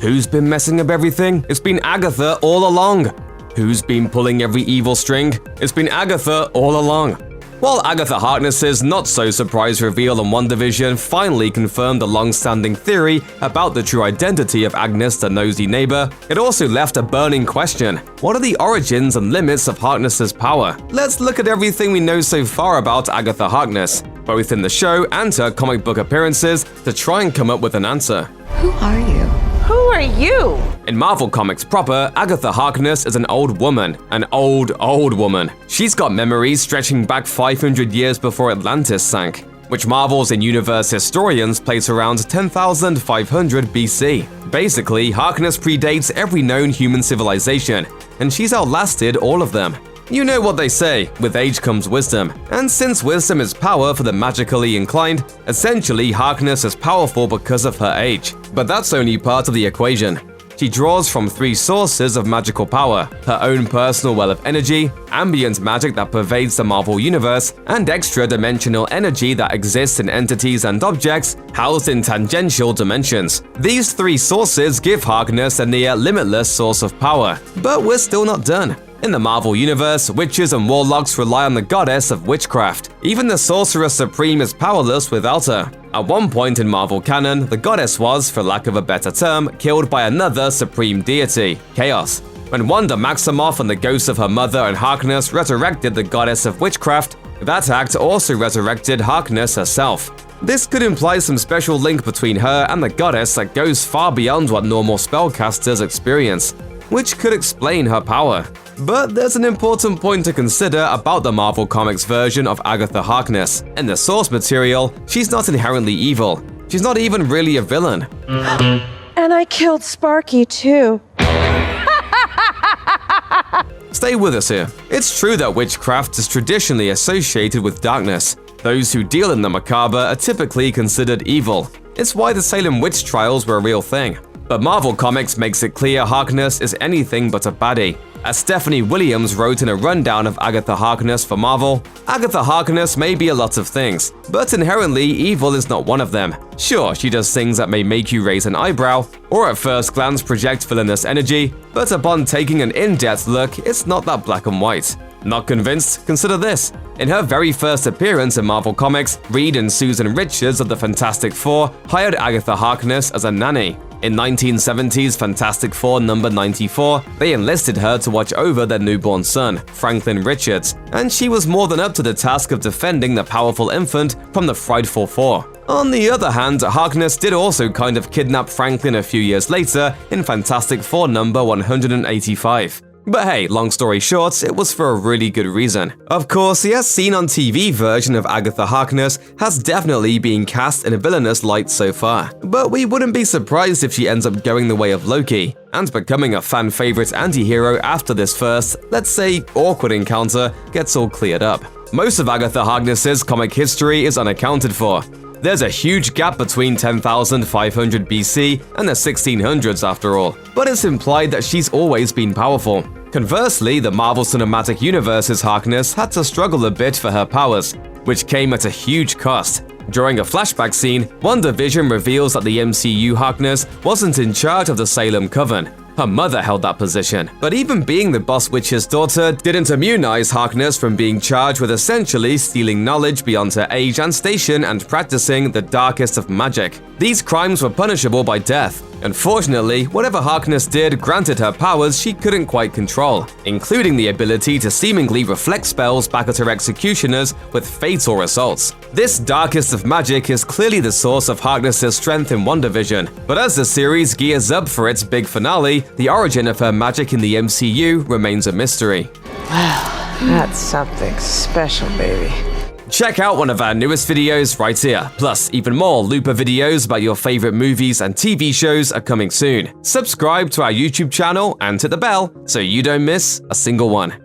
Who's been messing up everything? It's been Agatha all along. Who's been pulling every evil string? It's been Agatha all along. While Agatha Harkness's not-so-surprise reveal on WandaVision finally confirmed the long-standing theory about the true identity of Agnes the nosy neighbor, it also left a burning question. What are the origins and limits of Harkness's power? Let's look at everything we know so far about Agatha Harkness, both in the show and her comic book appearances, to try and come up with an answer. Who are you? Who are you? In Marvel Comics proper, Agatha Harkness is an old woman. An old woman. She's got memories stretching back 500 years before Atlantis sank, which Marvel's in-universe historians place around 10,500 BC. Basically, Harkness predates every known human civilization, and she's outlasted all of them. You know what they say, with age comes wisdom. And since wisdom is power for the magically inclined, essentially Harkness is powerful because of her age. But that's only part of the equation. She draws from three sources of magical power: her own personal well of energy, ambient magic that pervades the Marvel universe, and extra-dimensional energy that exists in entities and objects housed in tangential dimensions. These three sources give Harkness a near-limitless source of power. But we're still not done. In the Marvel Universe, witches and warlocks rely on the goddess of witchcraft. Even the Sorcerer Supreme is powerless without her. At one point in Marvel canon, the goddess was, for lack of a better term, killed by another supreme deity, Chaos. When Wanda Maximoff and the ghosts of her mother and Harkness resurrected the goddess of witchcraft, that act also resurrected Harkness herself. This could imply some special link between her and the goddess that goes far beyond what normal spellcasters experience, which could explain her power. But there's an important point to consider about the Marvel Comics version of Agatha Harkness. In the source material, she's not inherently evil. She's not even really a villain. And I killed Sparky too. Stay with us here. It's true that witchcraft is traditionally associated with darkness. Those who deal in the macabre are typically considered evil. It's why the Salem witch trials were a real thing. But Marvel Comics makes it clear Harkness is anything but a baddie. As Stephanie Williams wrote in a rundown of Agatha Harkness for Marvel, Agatha Harkness may be a lot of things, but inherently evil is not one of them. Sure, she does things that may make you raise an eyebrow, or at first glance project villainous energy, but upon taking an in-depth look, it's not that black and white. Not convinced? Consider this. In her very first appearance in Marvel Comics, Reed and Susan Richards of the Fantastic Four hired Agatha Harkness as a nanny. In 1970's Fantastic Four number 94, they enlisted her to watch over their newborn son, Franklin Richards, and she was more than up to the task of defending the powerful infant from the frightful four. On the other hand, Harkness did also kind of kidnap Franklin a few years later in Fantastic Four number 185. But hey, long story short, it was for a really good reason. Of course, the as-seen-on-TV version of Agatha Harkness has definitely been cast in a villainous light so far, but we wouldn't be surprised if she ends up going the way of Loki, and becoming a fan-favorite anti-hero after this first, let's say, awkward encounter gets all cleared up. Most of Agatha Harkness's comic history is unaccounted for. There's a huge gap between 10,500 BC and the 1600s after all, but it's implied that she's always been powerful. Conversely, the Marvel Cinematic Universe's Harkness had to struggle a bit for her powers, which came at a huge cost. During a flashback scene, WandaVision reveals that the MCU Harkness wasn't in charge of the Salem Coven. Her mother held that position, but even being the Boss Witch's daughter didn't immunize Harkness from being charged with essentially stealing knowledge beyond her age and station and practicing the darkest of magic. These crimes were punishable by death. Unfortunately, whatever Harkness did granted her powers she couldn't quite control, including the ability to seemingly reflect spells back at her executioners with fatal results. This darkest of magic is clearly the source of Harkness's strength in WandaVision, but as the series gears up for its big finale, the origin of her magic in the MCU remains a mystery. Wow, that's something special, baby. Check out one of our newest videos right here. Plus, even more Looper videos about your favorite movies and TV shows are coming soon. Subscribe to our YouTube channel and hit the bell so you don't miss a single one.